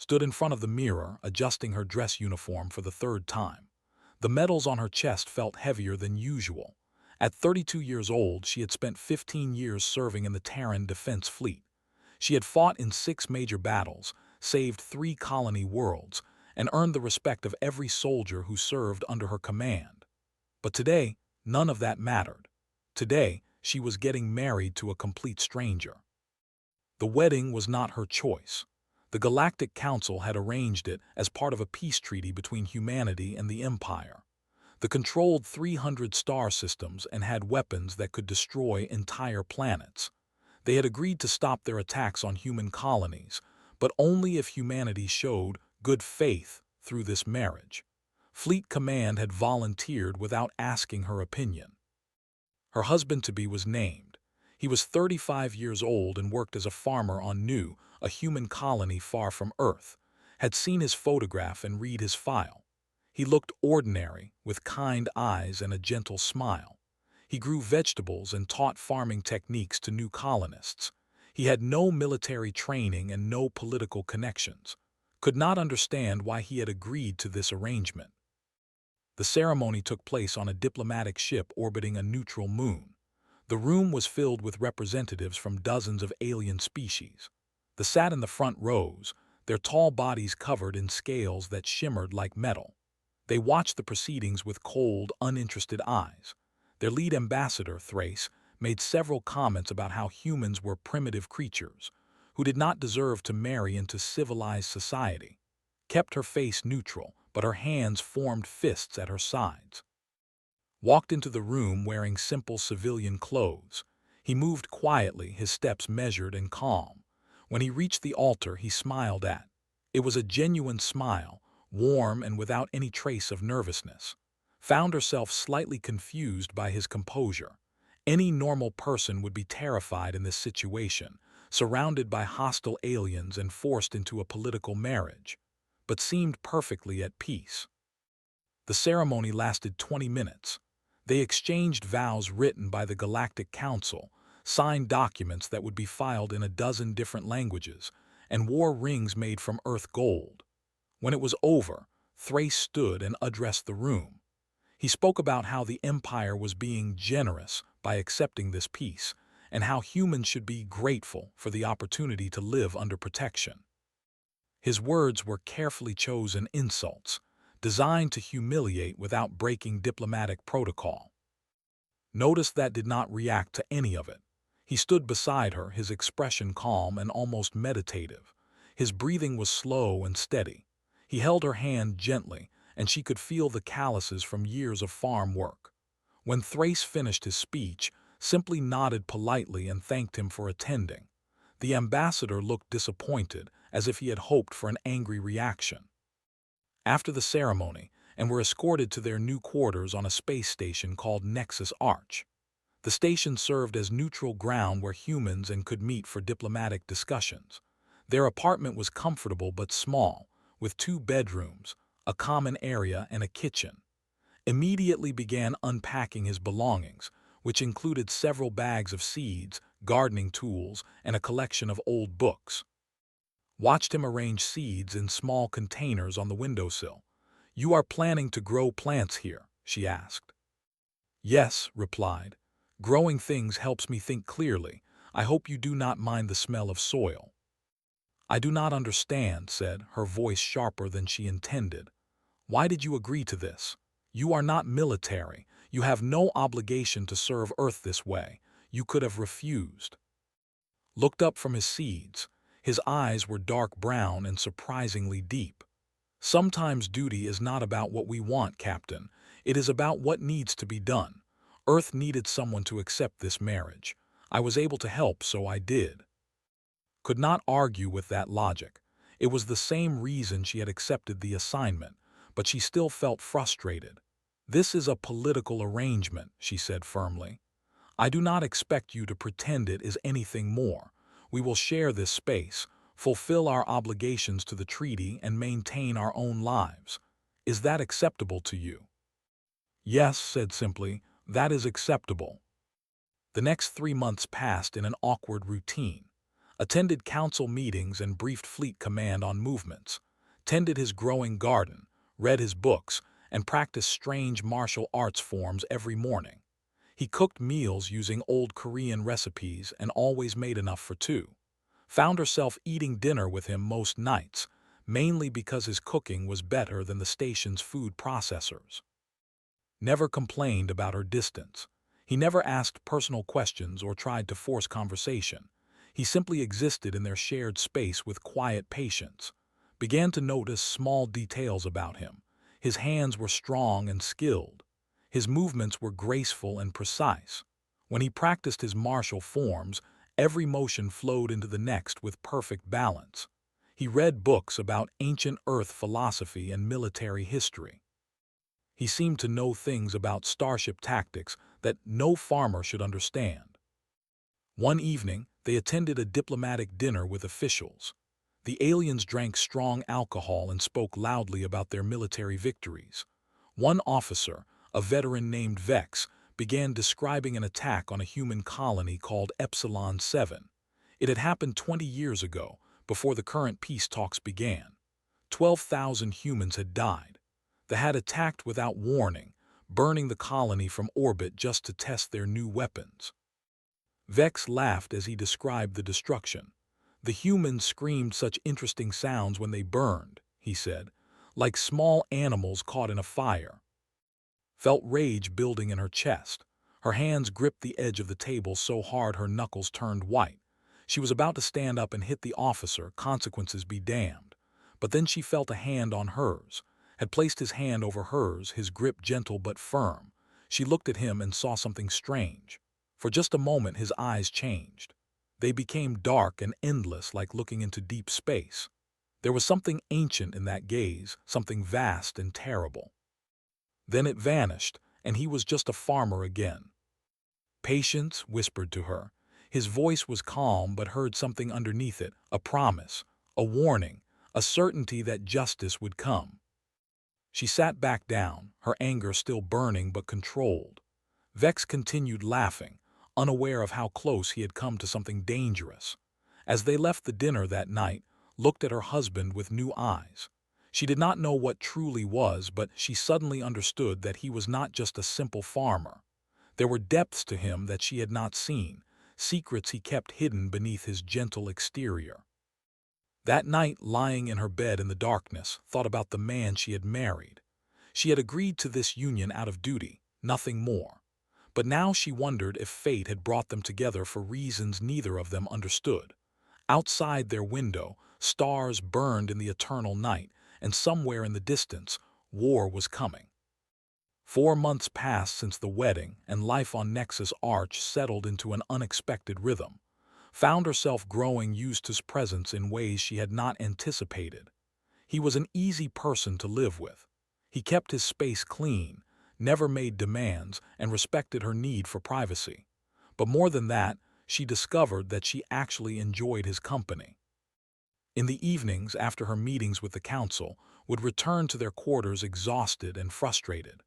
stood in front of the mirror, adjusting her dress uniform for the third time. The medals on her chest felt heavier than usual. At 32 years old, she had spent 15 years serving in the Terran Defense Fleet. She had fought in 6 major battles, saved 3 colony worlds, and earned the respect of every soldier who served under her command. But today, none of that mattered. Today, she was getting married to a complete stranger. The wedding was not her choice. The Galactic Council had arranged it as part of a peace treaty between humanity and the Empire. The controlled 300 star systems and had weapons that could destroy entire planets. They had agreed to stop their attacks on human colonies, but only if humanity showed good faith through this marriage. Fleet Command had volunteered without asking her opinion. Her husband-to-be was named. He was 35 years old and worked as a farmer on Nu, a human colony far from Earth, had seen his photograph and read his file. He looked ordinary, with kind eyes and a gentle smile. He grew vegetables and taught farming techniques to new colonists. He had no military training and no political connections. Could not understand why he had agreed to this arrangement. The ceremony took place on a diplomatic ship orbiting a neutral moon. The room was filled with representatives from dozens of alien species. They sat in the front rows, their tall bodies covered in scales that shimmered like metal. They watched the proceedings with cold, uninterested eyes. Their lead ambassador, Thrace, made several comments about how humans were primitive creatures, who did not deserve to marry into civilized society. Kept her face neutral, but her hands formed fists at her sides. Walked into the room wearing simple civilian clothes. He moved quietly, his steps measured and calm. When he reached the altar, he smiled at. It was a genuine smile, warm and without any trace of nervousness. Found herself slightly confused by his composure. Any normal person would be terrified in this situation, surrounded by hostile aliens and forced into a political marriage, but seemed perfectly at peace. The ceremony lasted 20 minutes. They exchanged vows written by the Galactic Council, signed documents that would be filed in a dozen different languages, and wore rings made from Earth gold. When it was over, Thrace stood and addressed the room. He spoke about how the Empire was being generous by accepting this peace, and how humans should be grateful for the opportunity to live under protection. His words were carefully chosen insults, designed to humiliate without breaking diplomatic protocol. Notice that did not react to any of it. He stood beside her, his expression calm and almost meditative. His breathing was slow and steady. He held her hand gently, and she could feel the calluses from years of farm work. When Thrace finished his speech, simply nodded politely and thanked him for attending. The ambassador looked disappointed, as if he had hoped for an angry reaction. After the ceremony, and were escorted to their new quarters on a space station called Nexus Arch. The station served as neutral ground where humans could meet for diplomatic discussions. Their apartment was comfortable but small, with 2 bedrooms, a common area and a kitchen. Immediately began unpacking his belongings, which included several bags of seeds, gardening tools, and a collection of old books. Watched him arrange seeds in small containers on the windowsill. "You are planning to grow plants here?" she asked. "Yes," replied. "Growing things helps me think clearly. I hope you do not mind the smell of soil." "I do not understand," said, her voice sharper than she intended. "Why did you agree to this? You are not military. You have no obligation to serve Earth this way. You could have refused." Looked up from his seeds. His eyes were dark brown and surprisingly deep. "Sometimes duty is not about what we want, Captain. It is about what needs to be done. Earth needed someone to accept this marriage. I was able to help, so I did." Could not argue with that logic. It was the same reason she had accepted the assignment, but she still felt frustrated. "This is a political arrangement," she said firmly. "I do not expect you to pretend it is anything more. We will share this space, fulfill our obligations to the treaty, and maintain our own lives. Is that acceptable to you?" "Yes," said simply, "that is acceptable." The next 3 months passed in an awkward routine. attended council meetings and briefed fleet command on movements, tended his growing garden, read his books, and practiced strange martial arts forms every morning. He cooked meals using old Korean recipes and always made enough for two. Found herself eating dinner with him most nights, mainly because his cooking was better than the station's food processors. Never complained about her distance. He never asked personal questions or tried to force conversation. He simply existed in their shared space with quiet patience. Began to notice small details about him. His hands were strong and skilled. His movements were graceful and precise. When he practiced his martial forms, every motion flowed into the next with perfect balance. He read books about ancient Earth philosophy and military history. He seemed to know things about starship tactics that no farmer should understand. One evening, they attended a diplomatic dinner with officials. The aliens drank strong alcohol and spoke loudly about their military victories. One officer, a veteran named Vex, began describing an attack on a human colony called Epsilon 7. It had happened 20 years ago, before the current peace talks began. 12,000 humans had died. They had attacked without warning, burning the colony from orbit just to test their new weapons. Vex laughed as he described the destruction. The humans screamed such interesting sounds when they burned, he said, like small animals caught in a fire. Felt rage building in her chest. Her hands gripped the edge of the table so hard her knuckles turned white. She was about to stand up and hit the officer, consequences be damned. But then she felt a hand on hers, had placed his hand over hers, his grip gentle but firm. She looked at him and saw something strange. For just a moment his eyes changed. They became dark and endless, like looking into deep space. There was something ancient in that gaze, something vast and terrible. Then it vanished, and he was just a farmer again. "Patience," whispered to her. His voice was calm but heard something underneath it, a promise, a warning, a certainty that justice would come. She sat back down, her anger still burning but controlled. Vex continued laughing, unaware of how close he had come to something dangerous. As they left the dinner that night, looked at her husband with new eyes. She did not know what truly was, but she suddenly understood that he was not just a simple farmer. There were depths to him that she had not seen, secrets he kept hidden beneath his gentle exterior. That night, lying in her bed in the darkness, thought about the man she had married. She had agreed to this union out of duty, nothing more. But now she wondered if fate had brought them together for reasons neither of them understood. Outside their window, stars burned in the eternal night, and somewhere in the distance, war was coming. 4 months passed since the wedding, and life on Nexus Arch settled into an unexpected rhythm. Found herself growing used to his presence in ways she had not anticipated. He was an easy person to live with. He kept his space clean, never made demands, and respected her need for privacy. But more than that, she discovered that she actually enjoyed his company. In the evenings, after her meetings with the council, would return to their quarters exhausted and frustrated.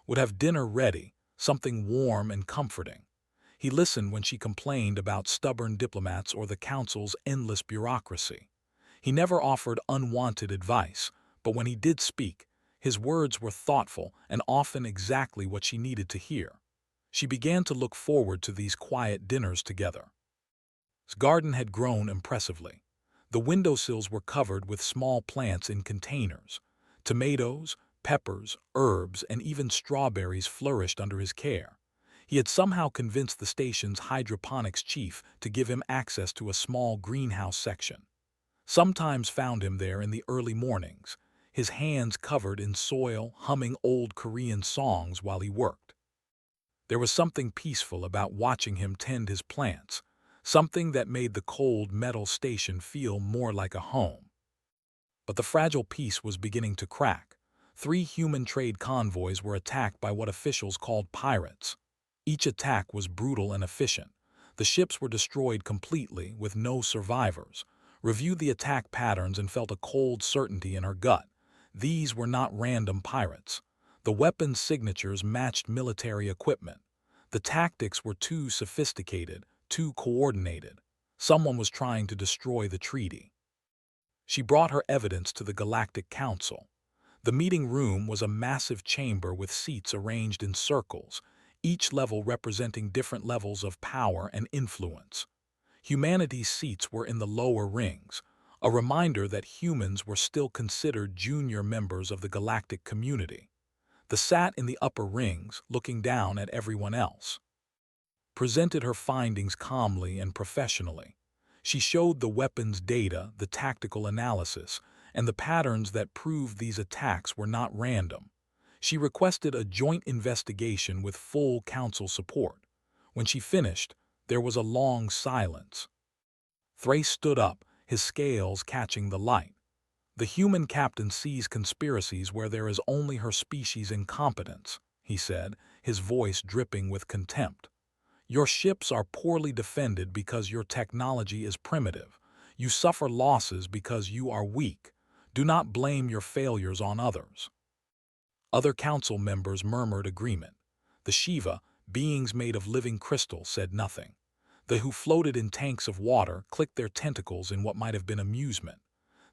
Would have dinner ready, something warm and comforting. He listened when she complained about stubborn diplomats or the council's endless bureaucracy. He never offered unwanted advice, but when he did speak, his words were thoughtful and often exactly what she needed to hear. She began to look forward to these quiet dinners together. His garden had grown impressively. The windowsills were covered with small plants in containers. Tomatoes, peppers, herbs, and even strawberries flourished under his care. He had somehow convinced the station's hydroponics chief to give him access to a small greenhouse section. Sometimes found him there in the early mornings, his hands covered in soil, humming old Korean songs while he worked. There was something peaceful about watching him tend his plants, something that made the cold metal station feel more like a home. But the fragile peace was beginning to crack. 3 human trade convoys were attacked by what officials called pirates. Each attack was brutal and efficient. The ships were destroyed completely, with no survivors. Reviewed the attack patterns and felt a cold certainty in her gut. These were not random pirates. The weapons' signatures matched military equipment. The tactics were too sophisticated, too coordinated. Someone was trying to destroy the treaty. She brought her evidence to the Galactic Council. The meeting room was a massive chamber with seats arranged in circles, each level representing different levels of power and influence. Humanity's seats were in the lower rings, a reminder that humans were still considered junior members of the galactic community. The sat in the upper rings, looking down at everyone else, presented her findings calmly and professionally. She showed the weapons data, the tactical analysis, and the patterns that proved these attacks were not random. She requested a joint investigation with full council support. When she finished, there was a long silence. Thrace stood up, his scales catching the light. The human captain sees conspiracies where there is only her species' incompetence, he said, his voice dripping with contempt. Your ships are poorly defended because your technology is primitive. You suffer losses because you are weak. Do not blame your failures on others. Other council members murmured agreement. The Shiva, beings made of living crystal, said nothing. The who floated in tanks of water clicked their tentacles in what might have been amusement.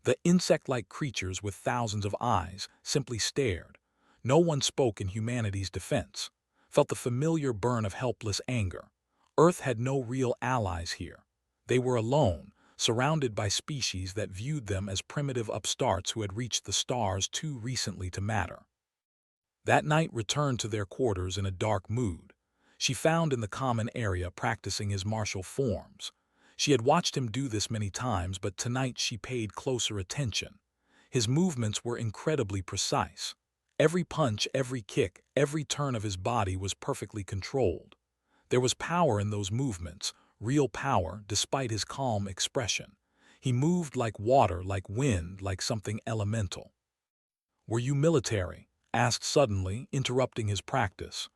The insect-like creatures with thousands of eyes simply stared. No one spoke in humanity's defense, felt the familiar burn of helpless anger. Earth had no real allies here. They were alone, surrounded by species that viewed them as primitive upstarts who had reached the stars too recently to matter. That night returned to their quarters in a dark mood. She found in the common area practicing his martial forms. She had watched him do this many times, but tonight she paid closer attention. His movements were incredibly precise. Every punch, every kick, every turn of his body was perfectly controlled. There was power in those movements, real power, despite his calm expression. He moved like water, like wind, like something elemental. "Were you military?" asked suddenly, interrupting his practice.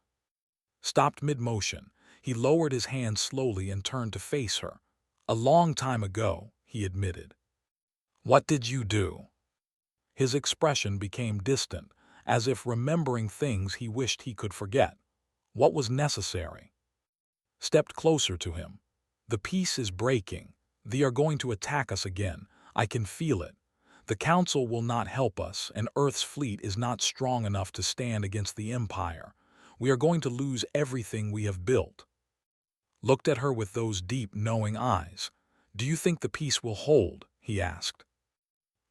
Stopped mid-motion, he lowered his hand slowly and turned to face her. "A long time ago," he admitted. "What did you do?" His expression became distant, as if remembering things he wished he could forget. "What was necessary?" Stepped closer to him. "The peace is breaking. They are going to attack us again. I can feel it. The Council will not help us, and Earth's fleet is not strong enough to stand against the Empire. We are going to lose everything we have built." Looked at her with those deep, knowing eyes. "Do you think the peace will hold?" he asked.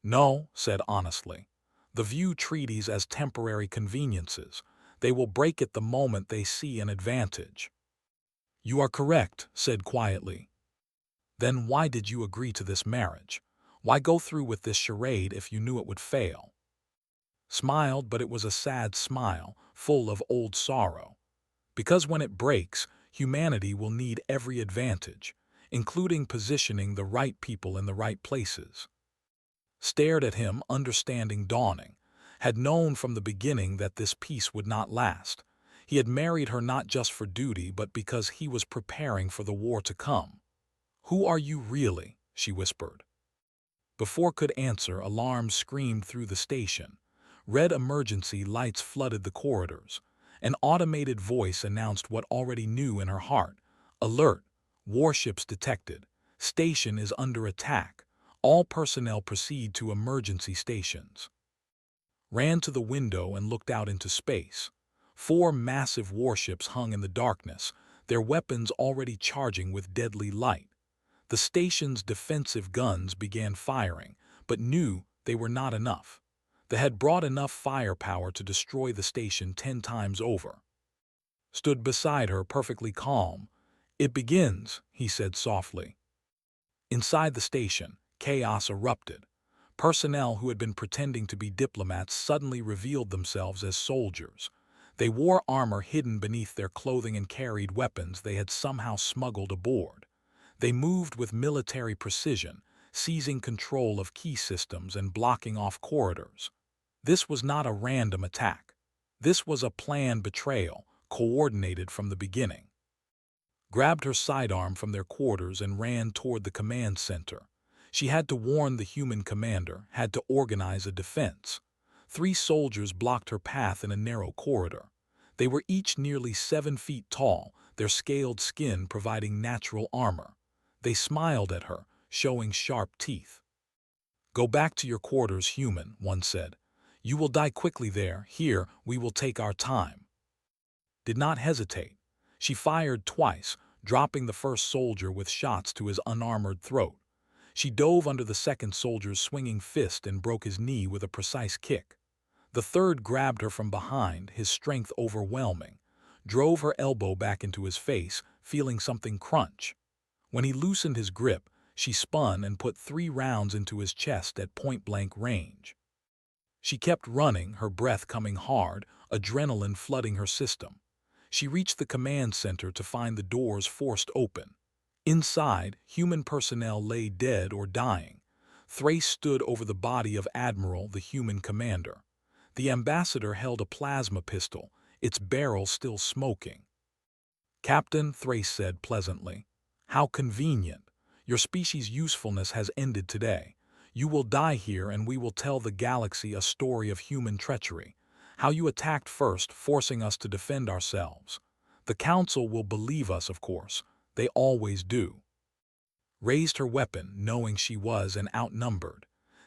"No," said honestly. "The view treaties as temporary conveniences. They will break it the moment they see an advantage." "You are correct," said quietly. "Then why did you agree to this marriage? Why go through with this charade if you knew it would fail?" Smiled, but it was a sad smile, full of old sorrow. "Because when it breaks, humanity will need every advantage, including positioning the right people in the right places." Stared at him, understanding dawning. Had known from the beginning that this peace would not last. He had married her not just for duty, but because he was preparing for the war to come. "Who are you really?" she whispered. Before could answer, alarms screamed through the station. Red emergency lights flooded the corridors. An automated voice announced what already knew in her heart. "Alert! Warships detected. Station is under attack. All personnel proceed to emergency stations." Ran to the window and looked out into space. 4 massive warships hung in the darkness, their weapons already charging with deadly light. The station's defensive guns began firing, but knew they were not enough. They had brought enough firepower to destroy the station 10 times over. Stood beside her, perfectly calm. "It begins," he said softly. Inside the station, chaos erupted. Personnel who had been pretending to be diplomats suddenly revealed themselves as soldiers. They wore armor hidden beneath their clothing and carried weapons they had somehow smuggled aboard. They moved with military precision, seizing control of key systems and blocking off corridors. This was not a random attack. This was a planned betrayal, coordinated from the beginning. Grabbed her sidearm from their quarters and ran toward the command center. She had to warn the human commander, had to organize a defense. 3 soldiers blocked her path in a narrow corridor. They were each nearly 7 feet tall, their scaled skin providing natural armor. They smiled at her, showing sharp teeth. "Go back to your quarters, human," one said. "You will die quickly there. Here, we will take our time." Did not hesitate. She fired twice, dropping the first soldier with shots to his unarmored throat. She dove under the second soldier's swinging fist and broke his knee with a precise kick. The third grabbed her from behind, his strength overwhelming, drove her elbow back into his face, feeling something crunch. When he loosened his grip, she spun and put 3 rounds into his chest at point-blank range. She kept running, her breath coming hard, adrenaline flooding her system. She reached the command center to find the doors forced open. Inside, human personnel lay dead or dying. Thrace stood over the body of Admiral, the human commander. The ambassador held a plasma pistol, its barrel still smoking. "Captain," Thrace said pleasantly, "how convenient. Your species' usefulness has ended today. You will die here and we will tell the galaxy a story of human treachery. How you attacked first, forcing us to defend ourselves. The Council will believe us, of course. They always do." Raised her weapon, knowing she was and outnumbered.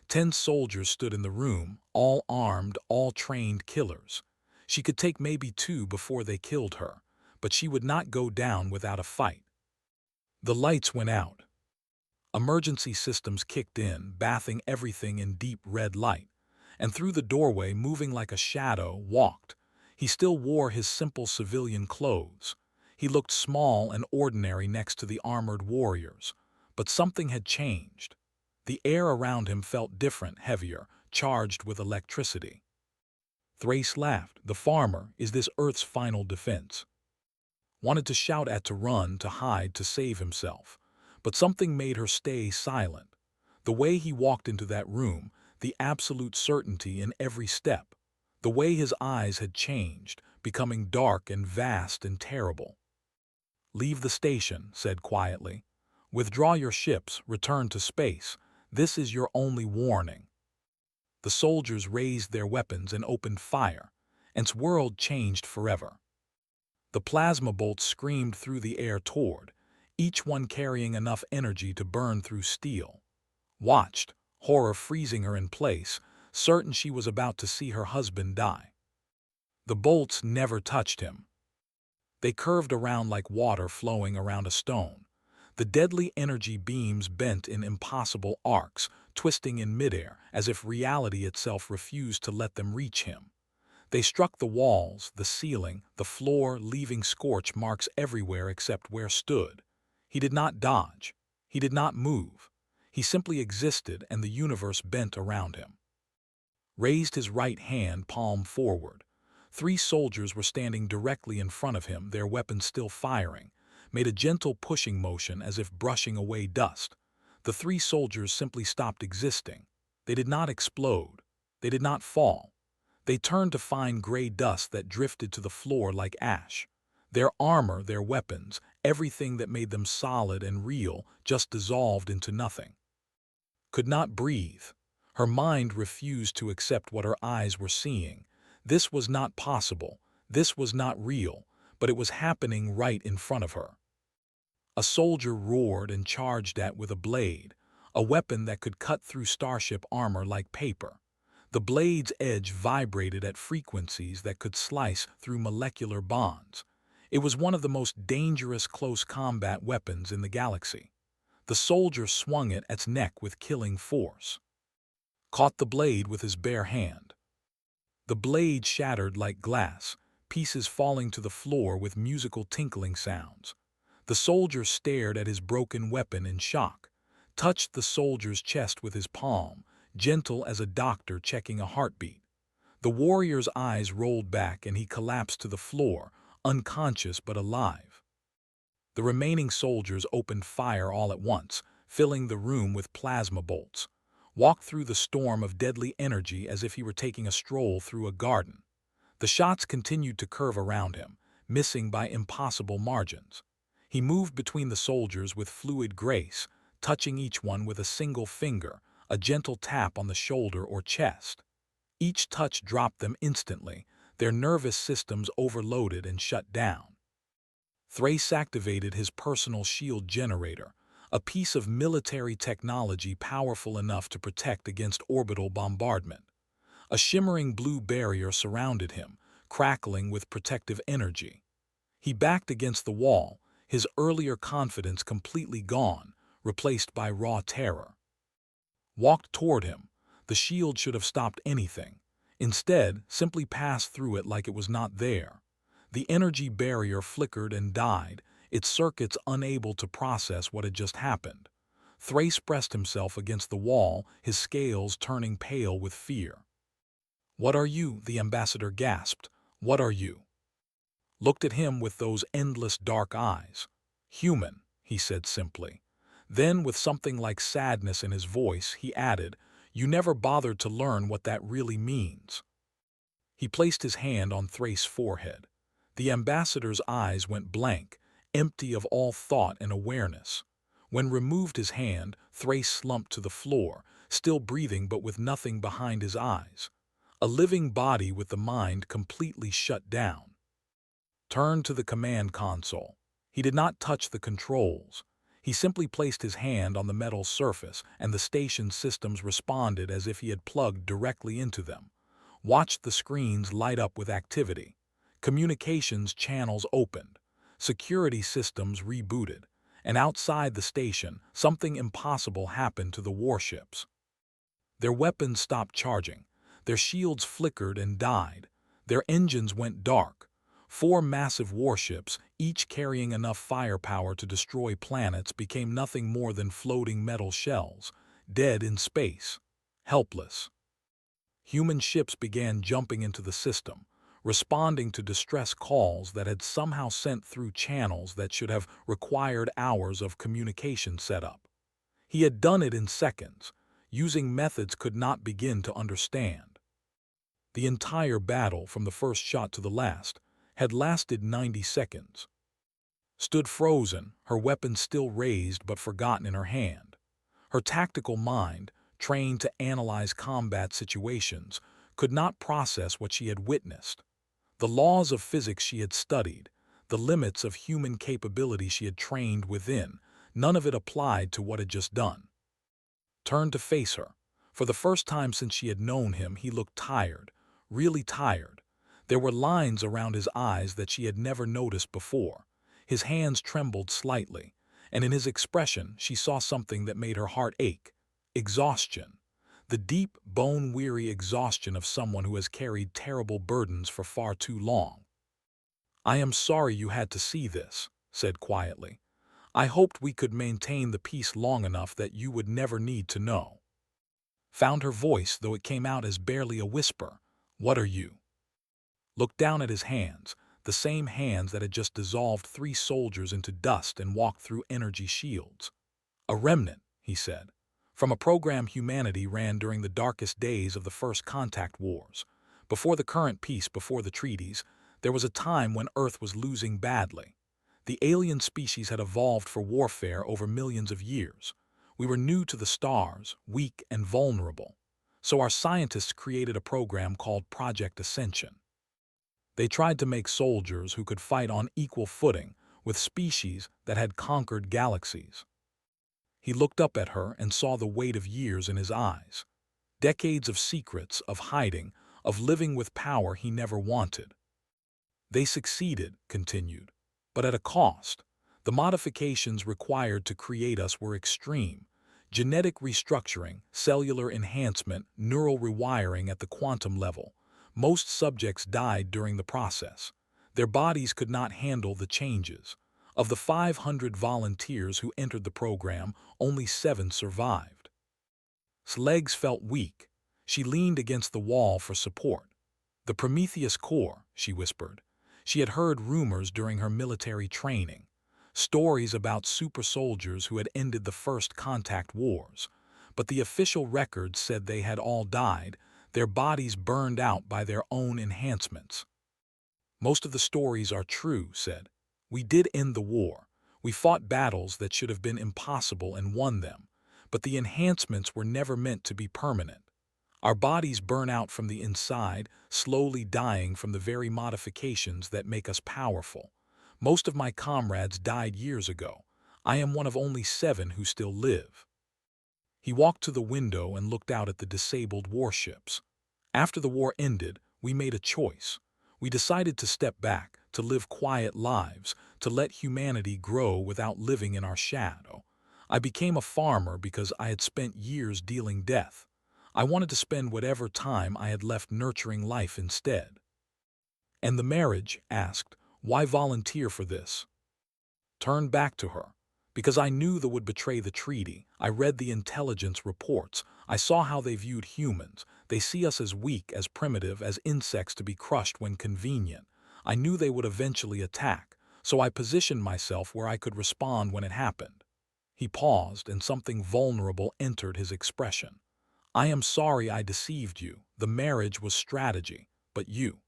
10 soldiers stood in the room, all armed, all trained killers. She could take maybe 2 before they killed her, but she would not go down without a fight. The lights went out. Emergency systems kicked in, bathing everything in deep red light, and through the doorway, moving like a shadow, walked. He still wore his simple civilian clothes. He looked small and ordinary next to the armored warriors, but something had changed. The air around him felt different, heavier, charged with electricity. Thrace laughed. "The farmer is this Earth's final defense." Wanted to shout at, to run, to hide, to save himself. But something made her stay silent. The way he walked into that room, the absolute certainty in every step. The way his eyes had changed, becoming dark and vast and terrible. "Leave the station," said quietly. "Withdraw your ships, return to space. This is your only warning." The soldiers raised their weapons and opened fire, and its world changed forever. The plasma bolts screamed through the air toward, each one carrying enough energy to burn through steel. Watched, horror freezing her in place, certain she was about to see her husband die. The bolts never touched him. They curved around like water flowing around a stone. The deadly energy beams bent in impossible arcs, twisting in midair as if reality itself refused to let them reach him. They struck the walls, the ceiling, the floor, leaving scorch marks everywhere except where stood. He did not dodge. He did not move. He simply existed, and the universe bent around him. Raised his right hand, palm forward. 3 soldiers were standing directly in front of him, their weapons still firing. Made a gentle pushing motion as if brushing away dust. The 3 soldiers simply stopped existing. They did not explode. They did not fall. They turned to fine gray dust that drifted to the floor like ash. Their armor, their weapons, everything that made them solid and real, just dissolved into nothing. Could not breathe. Her mind refused to accept what her eyes were seeing. This was not possible. This was not real, but it was happening right in front of her. A soldier roared and charged at with a blade, a weapon that could cut through starship armor like paper. The blade's edge vibrated at frequencies that could slice through molecular bonds. It was one of the most dangerous close combat weapons in the galaxy. The soldier swung it at its neck with killing force. Caught the blade with his bare hand. The blade shattered like glass, pieces falling to the floor with musical tinkling sounds. The soldier stared at his broken weapon in shock, touched the soldier's chest with his palm, gentle as a doctor checking a heartbeat. The warrior's eyes rolled back and he collapsed to the floor, unconscious but alive. The remaining soldiers opened fire all at once, filling the room with plasma bolts. Walked through the storm of deadly energy as if he were taking a stroll through a garden. The shots continued to curve around him, missing by impossible margins. He moved between the soldiers with fluid grace, touching each one with a single finger, a gentle tap on the shoulder or chest. Each touch dropped them instantly, their nervous systems overloaded and shut down. Thrace activated his personal shield generator, a piece of military technology powerful enough to protect against orbital bombardment. A shimmering blue barrier surrounded him, crackling with protective energy. He backed against the wall, his earlier confidence completely gone, replaced by raw terror. Walked toward him. The shield should have stopped anything. Instead, simply passed through it like it was not there. The energy barrier flickered and died, its circuits unable to process what had just happened. Thrace pressed himself against the wall, his scales turning pale with fear. "What are you?" the ambassador gasped. "What are you?" Looked at him with those endless dark eyes. "Human," he said simply. Then, with something like sadness in his voice, he added, "You never bothered to learn what that really means." He placed his hand on Thrace's forehead. The ambassador's eyes went blank, empty of all thought and awareness. When removed his hand, Thrace slumped to the floor, still breathing but with nothing behind his eyes. A living body with the mind completely shut down. Turned to the command console. He did not touch the controls. He simply placed his hand on the metal surface, and the station systems responded as if he had plugged directly into them. Watched the screens light up with activity. Communications channels opened. Security systems rebooted. And outside the station, something impossible happened to the warships. Their weapons stopped charging. Their shields flickered and died. Their engines went dark. 4 massive warships, each carrying enough firepower to destroy planets, became nothing more than floating metal shells, dead in space, helpless. Human ships began jumping into the system, responding to distress calls that had somehow sent through channels that should have required hours of communication setup. He had done it in seconds, using methods could not begin to understand. The entire battle, from the first shot to the last, had lasted 90 seconds. Stood frozen, her weapon still raised but forgotten in her hand. Her tactical mind, trained to analyze combat situations, could not process what she had witnessed. The laws of physics she had studied, the limits of human capability she had trained within, none of it applied to what had just done. Turned to face her. For the first time since she had known him, he looked tired, really tired. There were lines around his eyes that she had never noticed before. His hands trembled slightly, and in his expression she saw something that made her heart ache. Exhaustion. The deep, bone-weary exhaustion of someone who has carried terrible burdens for far too long. "I am sorry you had to see this," said quietly. "I hoped we could maintain the peace long enough that you would never need to know." Found her voice, though it came out as barely a whisper. "What are you?" Looked down at his hands, the same hands that had just dissolved 3 soldiers into dust and walked through energy shields. "A remnant," he said, "from a program humanity ran during the darkest days of the first contact wars. Before the current peace, before the treaties, there was a time when Earth was losing badly. The alien species had evolved for warfare over millions of years. We were new to the stars, weak and vulnerable. So our scientists created a program called Project Ascension. They tried to make soldiers who could fight on equal footing with species that had conquered galaxies." He looked up at her and saw the weight of years in his eyes. Decades of secrets, of hiding, of living with power he never wanted. "They succeeded," continued, "but at a cost. The modifications required to create us were extreme. Genetic restructuring, cellular enhancement, neural rewiring at the quantum level. Most subjects died during the process. Their bodies could not handle the changes. Of the 500 volunteers who entered the program, only 7 survived." His legs felt weak. She leaned against the wall for support. "The Prometheus Core," she whispered. She had heard rumors during her military training. Stories about super soldiers who had ended the first contact wars. But the official records said they had all died, their bodies burned out by their own enhancements. "Most of the stories are true," said. "We did end the war. We fought battles that should have been impossible and won them. But the enhancements were never meant to be permanent. Our bodies burn out from the inside, slowly dying from the very modifications that make us powerful. Most of my comrades died years ago. I am one of only 7 who still live." He walked to the window and looked out at the disabled warships. "After the war ended, we made a choice. We decided to step back, to live quiet lives, to let humanity grow without living in our shadow. I became a farmer because I had spent years dealing death. I wanted to spend whatever time I had left nurturing life instead." "And the marriage?" asked. "Why volunteer for this?" Turned back to her. "Because I knew that would betray the treaty. I read the intelligence reports. I saw how they viewed humans. They see us as weak, as primitive, as insects to be crushed when convenient. I knew they would eventually attack, so I positioned myself where I could respond when it happened." He paused, and something vulnerable entered his expression. "I am sorry I deceived you. The marriage was strategy. But you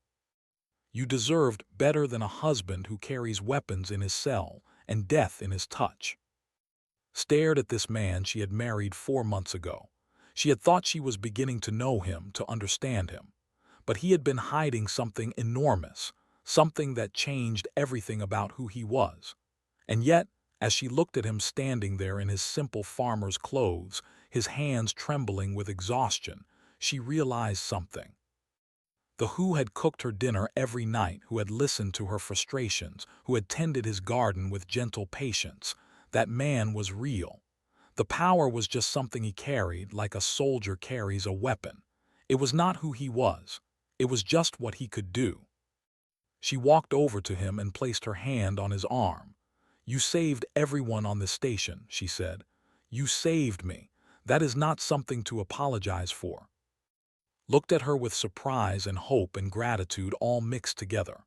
deserved better than a husband who carries weapons in his cell and death in his touch." Stared at this man she had married 4 months ago. She had thought she was beginning to know him, to understand him. But he had been hiding something enormous, something that changed everything about who he was. And yet, as she looked at him standing there in his simple farmer's clothes, his hands trembling with exhaustion, she realized something. The who had cooked her dinner every night, who had listened to her frustrations, who had tended his garden with gentle patience, that man was real. The power was just something he carried, like a soldier carries a weapon. It was not who he was. It was just what he could do. She walked over to him and placed her hand on his arm. "You saved everyone on this station," she said. "You saved me. That is not something to apologize for." Looked at her with surprise and hope and gratitude all mixed together.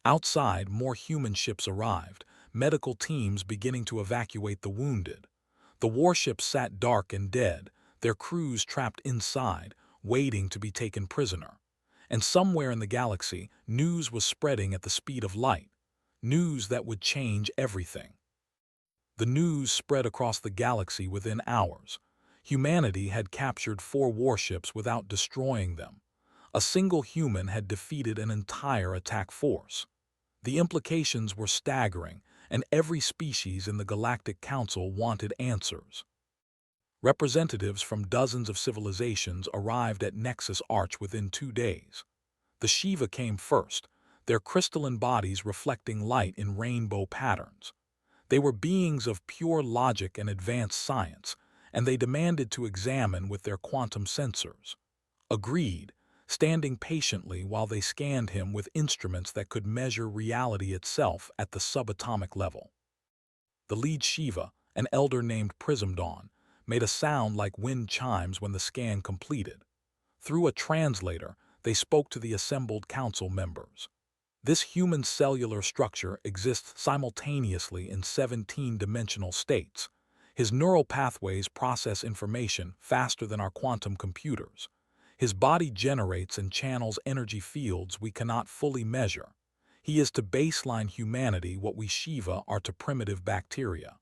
Outside, more human ships arrived, medical teams beginning to evacuate the wounded. The warships sat dark and dead, their crews trapped inside, waiting to be taken prisoner. And somewhere in the galaxy, news was spreading at the speed of light. News that would change everything. The news spread across the galaxy within hours. Humanity had captured 4 warships without destroying them. A single human had defeated an entire attack force. The implications were staggering, and every species in the Galactic Council wanted answers. Representatives from dozens of civilizations arrived at Nexus Arch within 2 days. The Shiva came first, their crystalline bodies reflecting light in rainbow patterns. They were beings of pure logic and advanced science, and they demanded to examine with their quantum sensors. Agreed, standing patiently while they scanned him with instruments that could measure reality itself at the subatomic level. The lead Shiva, an elder named Prism Dawn, made a sound like wind chimes when the scan completed. Through a translator, they spoke to the assembled council members. This human cellular structure exists simultaneously in 17-dimensional states. His neural pathways process information faster than our quantum computers. His body generates and channels energy fields we cannot fully measure. He is to baseline humanity what we Shiva are to primitive bacteria.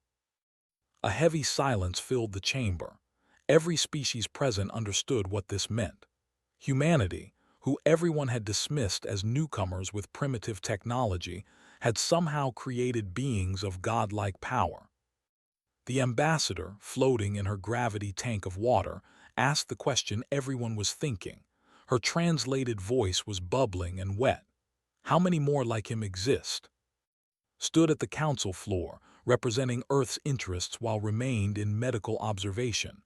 A heavy silence filled the chamber. Every species present understood what this meant. Humanity, who everyone had dismissed as newcomers with primitive technology, had somehow created beings of godlike power. The ambassador, floating in her gravity tank of water, asked the question everyone was thinking. Her translated voice was bubbling and wet. How many more like him exist? Stood at the council floor, representing Earth's interests while remained in medical observation.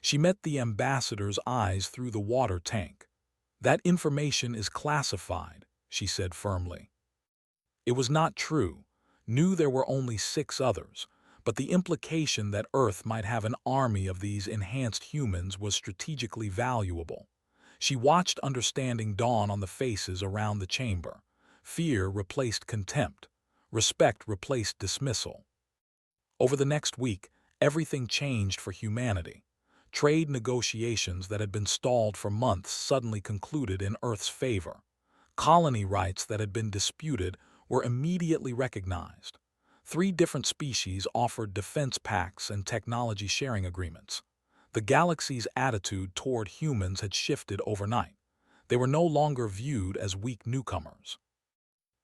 She met the ambassador's eyes through the water tank. "That information is classified," she said firmly. It was not true. Knew there were only 6 others, but the implication that Earth might have an army of these enhanced humans was strategically valuable. She watched understanding dawn on the faces around the chamber. Fear replaced contempt. Respect replaced dismissal. Over the next week, everything changed for humanity. Trade negotiations that had been stalled for months suddenly concluded in Earth's favor. Colony rights that had been disputed were immediately recognized. 3 different species offered defense pacts and technology sharing agreements. The galaxy's attitude toward humans had shifted overnight. They were no longer viewed as weak newcomers.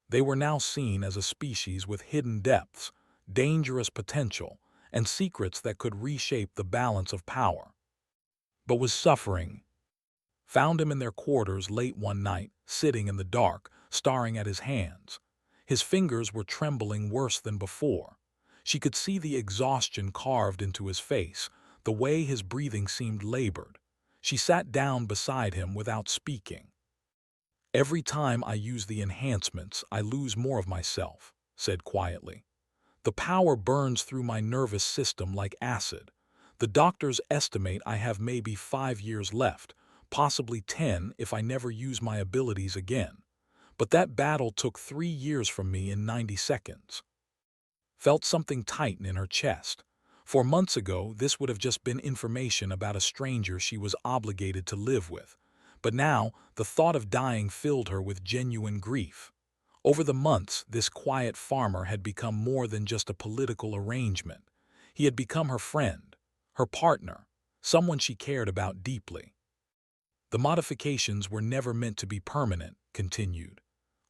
They were now seen as a species with hidden depths, dangerous potential, and secrets that could reshape the balance of power. But was suffering. Found him in their quarters late one night, sitting in the dark, staring at his hands. His fingers were trembling worse than before. She could see the exhaustion carved into his face, the way his breathing seemed labored. She sat down beside him without speaking. "Every time I use the enhancements, I lose more of myself," said quietly. "The power burns through my nervous system like acid. The doctors estimate I have maybe 5 years left, possibly 10 if I never use my abilities again. But that battle took 3 years from me in 90 seconds. Felt something tighten in her chest. 4 months ago, this would have just been information about a stranger she was obligated to live with. But now, the thought of dying filled her with genuine grief. Over the months, this quiet farmer had become more than just a political arrangement. He had become her friend, her partner, someone she cared about deeply. "The modifications were never meant to be permanent," continued.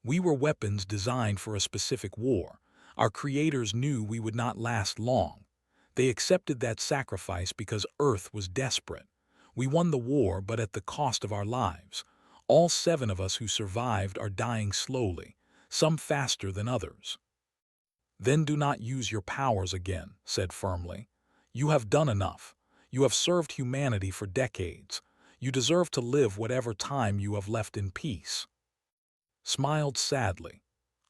"We were weapons designed for a specific war. Our creators knew we would not last long. They accepted that sacrifice because Earth was desperate. We won the war, but at the cost of our lives. All 7 of us who survived are dying slowly, some faster than others." "Then do not use your powers again," said firmly. "You have done enough. You have served humanity for decades. You deserve to live whatever time you have left in peace." Smiled sadly.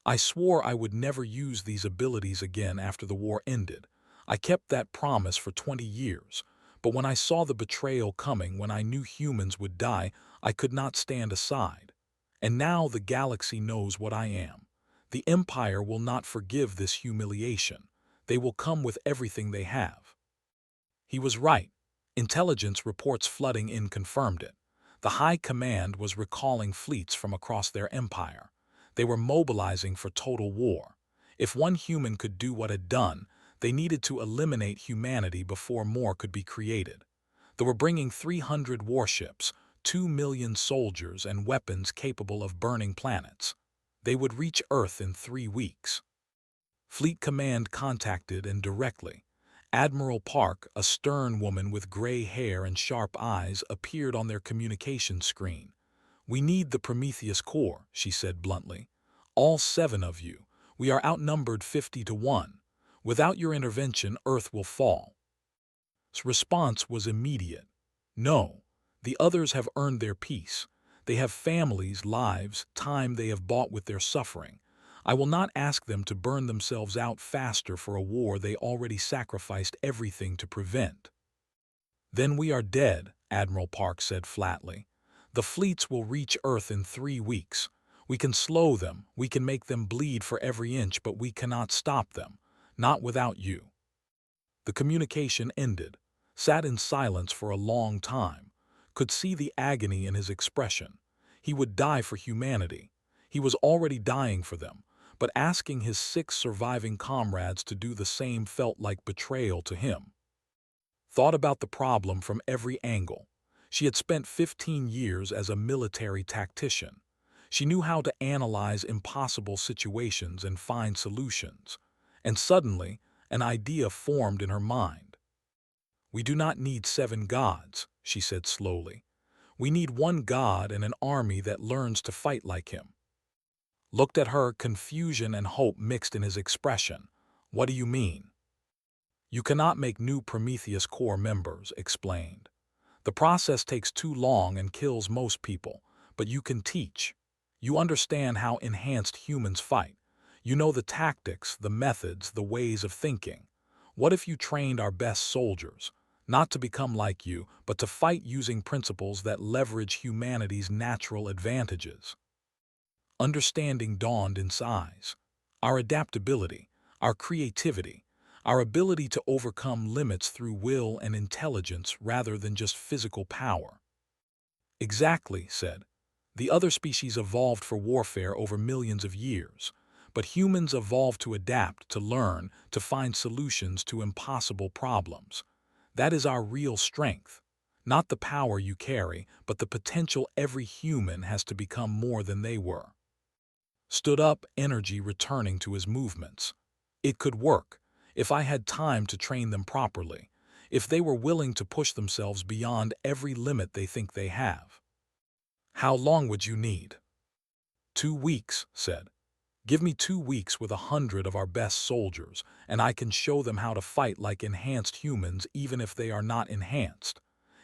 "I swore I would never use these abilities again after the war ended. I kept that promise for 20 years. But when I saw the betrayal coming, when I knew humans would die, I could not stand aside. And now the galaxy knows what I am. The Empire will not forgive this humiliation. They will come with everything they have." He was right. Intelligence reports flooding in confirmed it. The High Command was recalling fleets from across their empire. They were mobilizing for total war. If one human could do what had done, they needed to eliminate humanity before more could be created. They were bringing 300 warships, 2 million soldiers, and weapons capable of burning planets. They would reach Earth in 3 weeks. Fleet Command contacted and directly. Admiral Park, a stern woman with gray hair and sharp eyes, appeared on their communication screen. "We need the Prometheus Corps," she said bluntly. "All 7 of you. We are outnumbered 50 to 1. Without your intervention, Earth will fall." His response was immediate. "No. The others have earned their peace. They have families, lives, time they have bought with their suffering. I will not ask them to burn themselves out faster for a war they already sacrificed everything to prevent." "Then we are dead," Admiral Park said flatly. "The fleets will reach Earth in 3 weeks. We can slow them, we can make them bleed for every inch, but we cannot stop them. Not without you." The communication ended. Sat in silence for a long time. Could see the agony in his expression. He would die for humanity. He was already dying for them, but asking his 6 surviving comrades to do the same felt like betrayal to him. Thought about the problem from every angle. She had spent 15 years as a military tactician. She knew how to analyze impossible situations and find solutions. And suddenly, an idea formed in her mind. "We do not need 7 gods," she said slowly. "We need one god and an army that learns to fight like him." Looked at her, confusion and hope mixed in his expression. "What do you mean?" "You cannot make new Prometheus Corps members," explained. "The process takes too long and kills most people, but you can teach. You understand how enhanced humans fight. You know the tactics, the methods, the ways of thinking. What if you trained our best soldiers, not to become like you, but to fight using principles that leverage humanity's natural advantages?" Understanding dawned in his eyes. Our adaptability, our creativity, our ability to overcome limits through will and intelligence rather than just physical power. "Exactly," said. "The other species evolved for warfare over millions of years, but humans evolved to adapt, to learn, to find solutions to impossible problems. That is our real strength. Not the power you carry, but the potential every human has to become more than they were." Stood up, energy returning to his movements. It could work. if I had time to train them properly, if they were willing to push themselves beyond every limit they think they have. How long would you need? 2 weeks, said. Give me 2 weeks with 100 of our best soldiers, and I can show them how to fight like enhanced humans even if they are not enhanced.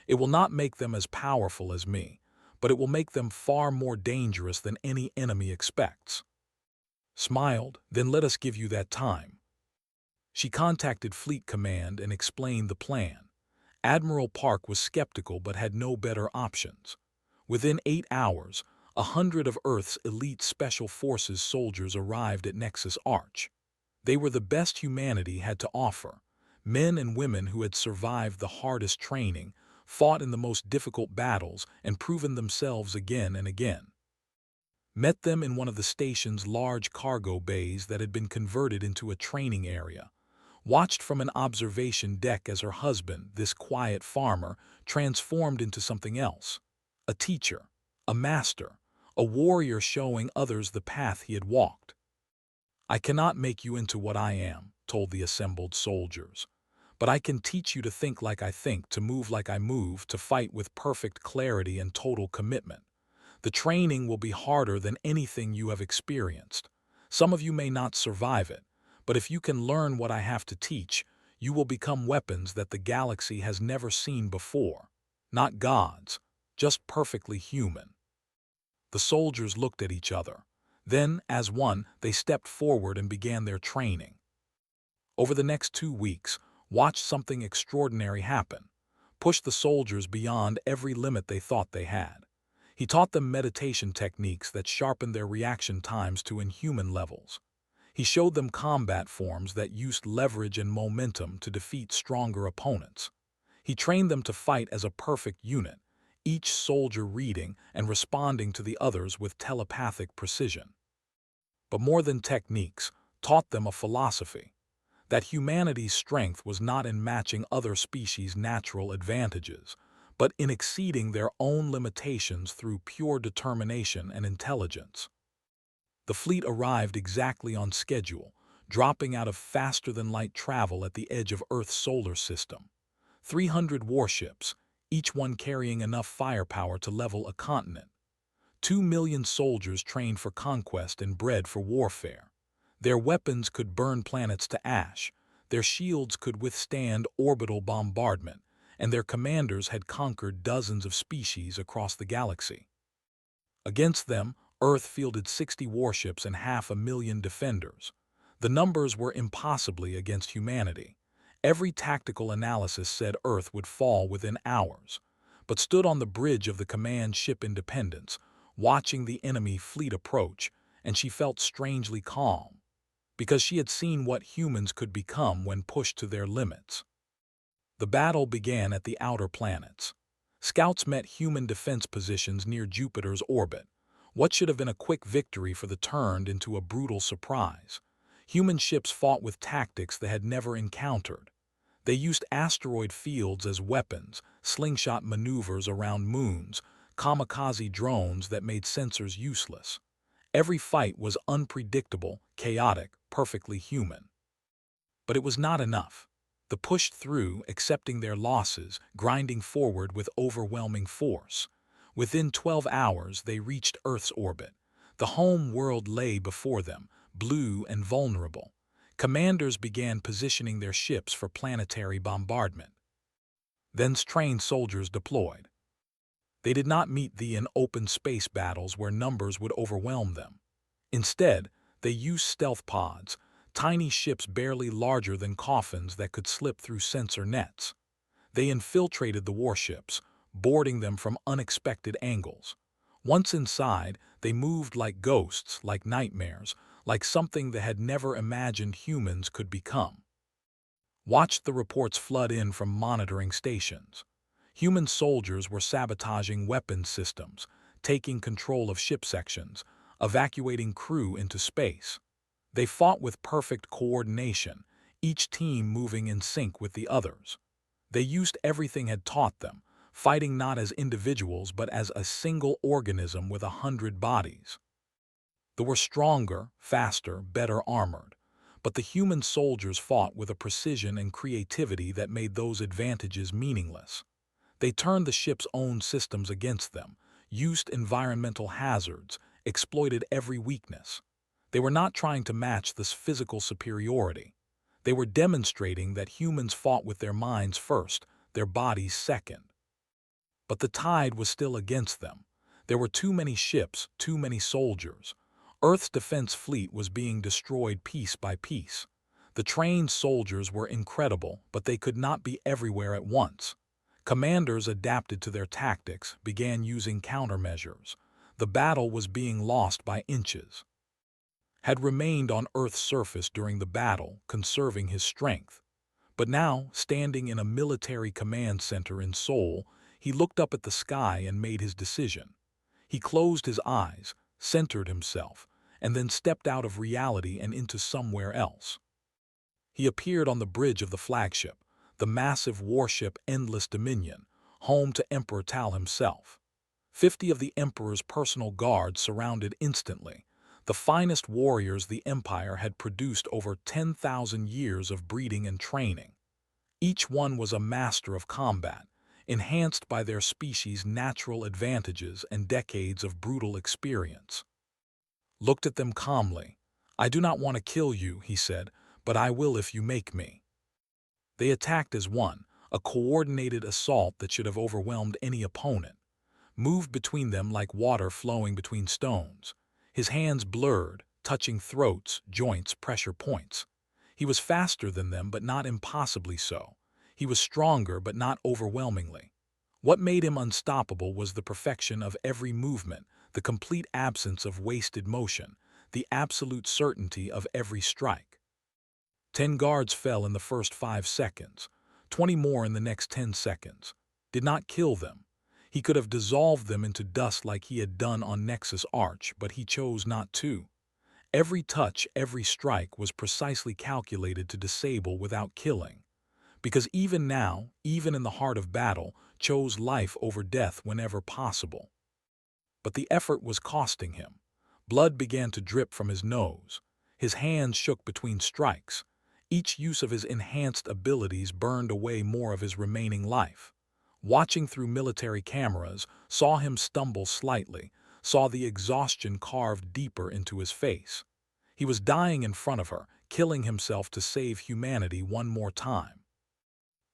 It will not make them as powerful as me, but it will make them far more dangerous than any enemy expects. Smiled, then let us give you that time. She contacted Fleet Command and explained the plan. Admiral Park was skeptical but had no better options. Within 8 hours, 100 of Earth's elite Special Forces soldiers arrived at Nexus Arch. They were the best humanity had to offer, men and women who had survived the hardest training, fought in the most difficult battles, and proven themselves again and again. Met them in one of the station's large cargo bays that had been converted into a training area. Watched from an observation deck as her husband, this quiet farmer, transformed into something else. A teacher, a master, a warrior showing others the path he had walked. I cannot make you into what I am, told the assembled soldiers. But I can teach you to think like I think, to move like I move, to fight with perfect clarity and total commitment. The training will be harder than anything you have experienced. Some of you may not survive it, but if you can learn what I have to teach, you will become weapons that the galaxy has never seen before. Not gods, just perfectly human. The soldiers looked at each other. Then, as one, they stepped forward and began their training. Over the next 2 weeks, watch something extraordinary happen. Push the soldiers beyond every limit they thought they had. He taught them meditation techniques that sharpened their reaction times to inhuman levels. He showed them combat forms that used leverage and momentum to defeat stronger opponents. He trained them to fight as a perfect unit, each soldier reading and responding to the others with telepathic precision. But more than techniques, taught them a philosophy. That humanity's strength was not in matching other species' natural advantages, but in exceeding their own limitations through pure determination and intelligence. The fleet arrived exactly on schedule, dropping out of faster-than-light travel at the edge of Earth's solar system. 300 warships, each one carrying enough firepower to level a continent. 2 million soldiers trained for conquest and bred for warfare. Their weapons could burn planets to ash, their shields could withstand orbital bombardment, and their commanders had conquered dozens of species across the galaxy. Against them, Earth fielded 60 warships and 500,000 defenders. The numbers were impossibly against humanity. Every tactical analysis said Earth would fall within hours, but stood on the bridge of the command ship Independence, watching the enemy fleet approach, and she felt strangely calm, because she had seen what humans could become when pushed to their limits. The battle began at the outer planets. Scouts met human defense positions near Jupiter's orbit. What should have been a quick victory for the turned into a brutal surprise. Human ships fought with tactics they had never encountered. They used asteroid fields as weapons, slingshot maneuvers around moons, kamikaze drones that made sensors useless. Every fight was unpredictable, chaotic, perfectly human. But it was not enough. The pushed through, accepting their losses, grinding forward with overwhelming force. Within 12 hours, they reached Earth's orbit. The home world lay before them, blue and vulnerable. Commanders began positioning their ships for planetary bombardment. Then trained soldiers deployed. They did not meet in open space battles where numbers would overwhelm them. Instead, they used stealth pods, tiny ships barely larger than coffins that could slip through sensor nets. They infiltrated the warships, boarding them from unexpected angles. Once inside, they moved like ghosts, like nightmares, like something they had never imagined humans could become. Watched the reports flood in from monitoring stations. Human soldiers were sabotaging weapons systems, taking control of ship sections, evacuating crew into space. They fought with perfect coordination, each team moving in sync with the others. They used everything had taught them, fighting not as individuals but as a single organism with 100 bodies. They were stronger, faster, better armored, But the human soldiers fought with a precision and creativity that made those advantages meaningless. They turned the ship's own systems against them, used environmental hazards, exploited every weakness. They were not trying to match this physical superiority. They were demonstrating that humans fought with their minds first, their bodies second. But the tide was still against them. There were too many ships, too many soldiers. Earth's defense fleet was being destroyed piece by piece. The trained soldiers were incredible, but they could not be everywhere at once. Commanders adapted to their tactics, began using countermeasures. The battle was being lost by inches. Had remained on Earth's surface during the battle, conserving his strength. But now, standing in a military command center in Seoul, he looked up at the sky and made his decision. He closed his eyes, centered himself, and then stepped out of reality and into somewhere else. He appeared on the bridge of the flagship, the massive warship Endless Dominion, home to Emperor Tal himself. 50 of the Emperor's personal guards surrounded instantly, the finest warriors the Empire had produced over 10,000 years of breeding and training. Each one was a master of combat, enhanced by their species' natural advantages and decades of brutal experience. Looked at them calmly. "I do not want to kill you," he said, "but I will if you make me." They attacked as one, a coordinated assault that should have overwhelmed any opponent. Moved between them like water flowing between stones. His hands blurred, touching throats, joints, pressure points. He was faster than them, but not impossibly so. He was stronger, but not overwhelmingly. What made him unstoppable was the perfection of every movement, the complete absence of wasted motion, the absolute certainty of every strike. 10 guards fell in the first 5 seconds, 20 more in the next 10 seconds. Did not kill them. He could have dissolved them into dust like he had done on Nexus Arch, but he chose not to. Every touch, every strike was precisely calculated to disable without killing. Because even now, even in the heart of battle, chose life over death whenever possible. But the effort was costing him. Blood began to drip from his nose. His hands shook between strikes. Each use of his enhanced abilities burned away more of his remaining life. Watching through military cameras, saw him stumble slightly, saw the exhaustion carved deeper into his face. He was dying in front of her, killing himself to save humanity one more time.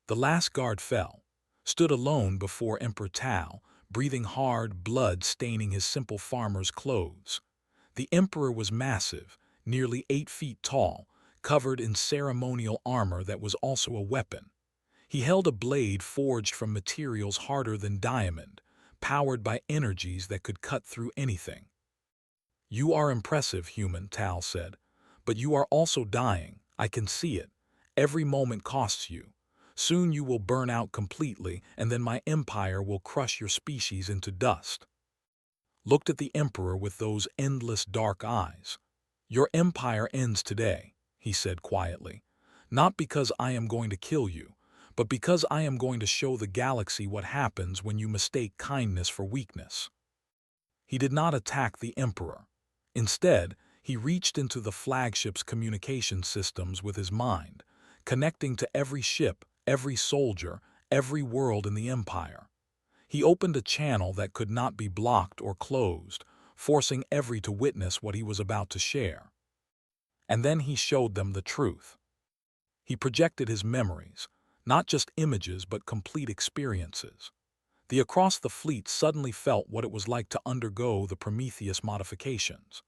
The last guard fell, stood alone before Emperor Tal, breathing hard, blood staining his simple farmer's clothes. The Emperor was massive, nearly 8 feet tall, covered in ceremonial armor that was also a weapon. He held a blade forged from materials harder than diamond, powered by energies that could cut through anything. "You are impressive, human," Tal said, "but you are also dying. I can see it. Every moment costs you. Soon you will burn out completely, and then my empire will crush your species into dust." Looked at the Emperor with those endless dark eyes. "Your empire ends today," he said quietly. "Not because I am going to kill you, but because I am going to show the galaxy what happens when you mistake kindness for weakness." He did not attack the Emperor. Instead, he reached into the flagship's communication systems with his mind, connecting to every ship, every soldier, every world in the Empire. He opened a channel that could not be blocked or closed, forcing every to witness what he was about to share. And then he showed them the truth. He projected his memories, not just images but complete experiences. The Across the Fleet suddenly felt what it was like to undergo the Prometheus modifications.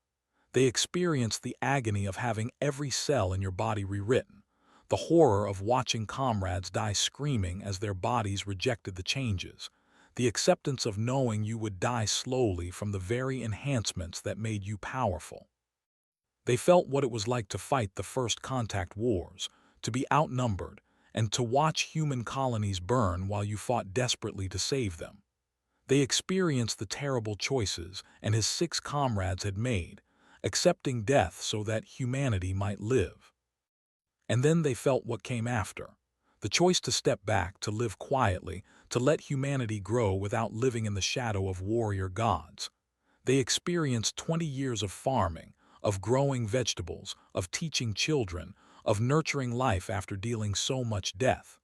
They experienced the agony of having every cell in your body rewritten, the horror of watching comrades die screaming as their bodies rejected the changes, the acceptance of knowing you would die slowly from the very enhancements that made you powerful. They felt what it was like to fight the first contact wars, to be outnumbered, and to watch human colonies burn while you fought desperately to save them. They experienced the terrible choices and his 6 comrades had made, accepting death so that humanity might live. And then they felt what came after, the choice to step back, to live quietly, to let humanity grow without living in the shadow of warrior gods. They experienced 20 years of farming, of growing vegetables, of teaching children, of nurturing life after dealing so much death.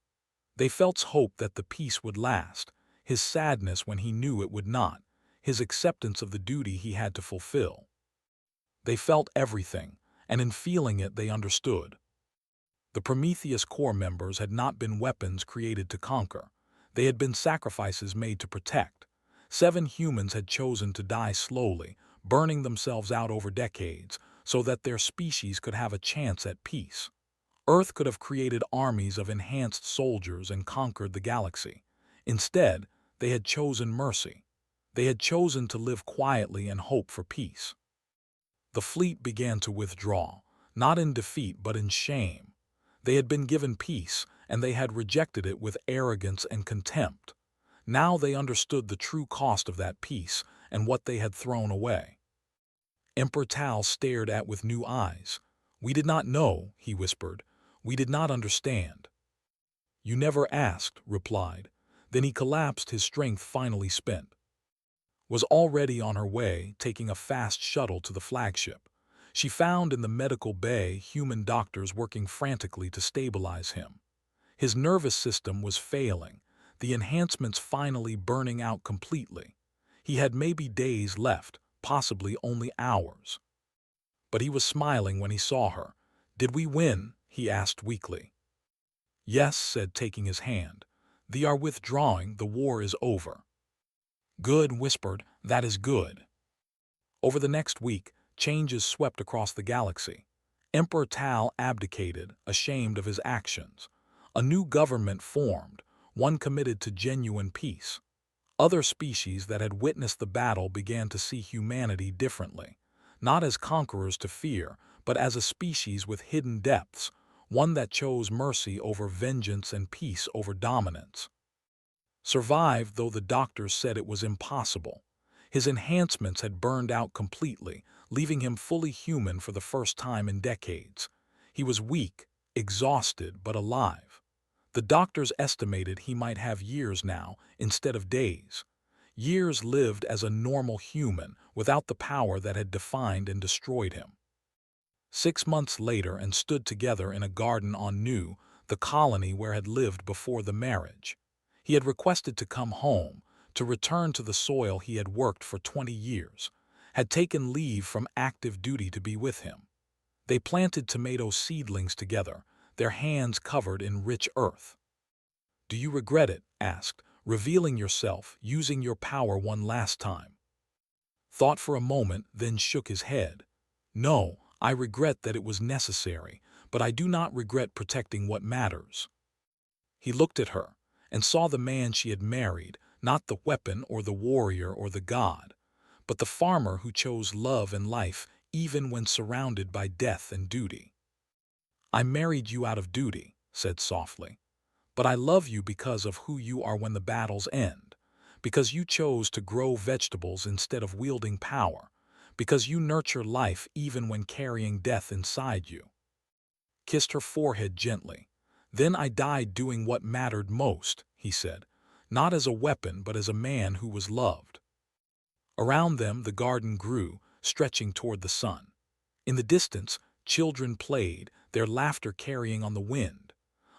They felt hope that the peace would last, his sadness when he knew it would not, his acceptance of the duty he had to fulfill. They felt everything, and in feeling it they understood. The Prometheus Corps members had not been weapons created to conquer. They had been sacrifices made to protect. 7 humans had chosen to die slowly, burning themselves out over decades, so that their species could have a chance at peace. Earth could have created armies of enhanced soldiers and conquered the galaxy. Instead, they had chosen mercy. They had chosen to live quietly and hope for peace. The fleet began to withdraw, not in defeat but in shame. They had been given peace, and they had rejected it with arrogance and contempt. Now they understood the true cost of that peace and what they had thrown away. Emperor Tal stared at with new eyes. "We did not know," he whispered. "We did not understand." "You never asked," replied. Then he collapsed, his strength finally spent. Was already on her way, taking a fast shuttle to the flagship. She found in the medical bay human doctors working frantically to stabilize him. His nervous system was failing, the enhancements finally burning out completely. He had maybe days left, possibly only hours. But he was smiling when he saw her. "Did we win?" he asked weakly. "Yes," said, taking his hand. "They are withdrawing, the war is over." "Good," whispered, "that is good." Over the next week, changes swept across the galaxy. Emperor Tal abdicated, ashamed of his actions. A new government formed, one committed to genuine peace. Other species that had witnessed the battle began to see humanity differently, not as conquerors to fear, but as a species with hidden depths, one that chose mercy over vengeance and peace over dominance. Survived, though the doctors said it was impossible. His enhancements had burned out completely, leaving him fully human for the first time in decades. He was weak, exhausted, but alive. The doctors estimated he might have years now instead of days. Years lived as a normal human without the power that had defined and destroyed him. 6 months later, and stood together in a garden on Nu, the colony where had lived before the marriage. He had requested to come home, to return to the soil he had worked for 20 years, had taken leave from active duty to be with him. They planted tomato seedlings together, their hands covered in rich earth. "Do you regret it?" asked, revealing yourself, using your power one last time. Thought for a moment, then shook his head. "No, I regret that it was necessary, but I do not regret protecting what matters." He looked at her, and saw the man she had married, not the weapon or the warrior or the god, but the farmer who chose love and life even when surrounded by death and duty. "I married you out of duty," said softly, "but I love you because of who you are when the battles end, because you chose to grow vegetables instead of wielding power, because you nurture life even when carrying death inside you." Kissed her forehead gently. "Then I died doing what mattered most," he said, "not as a weapon but as a man who was loved." Around them the garden grew, stretching toward the sun. In the distance, children played, their laughter carrying on the wind.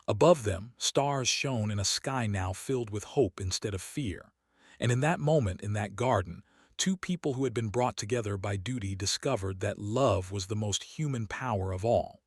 Above them, stars shone in a sky now filled with hope instead of fear. And in that moment, in that garden, 2 people who had been brought together by duty discovered that love was the most human power of all.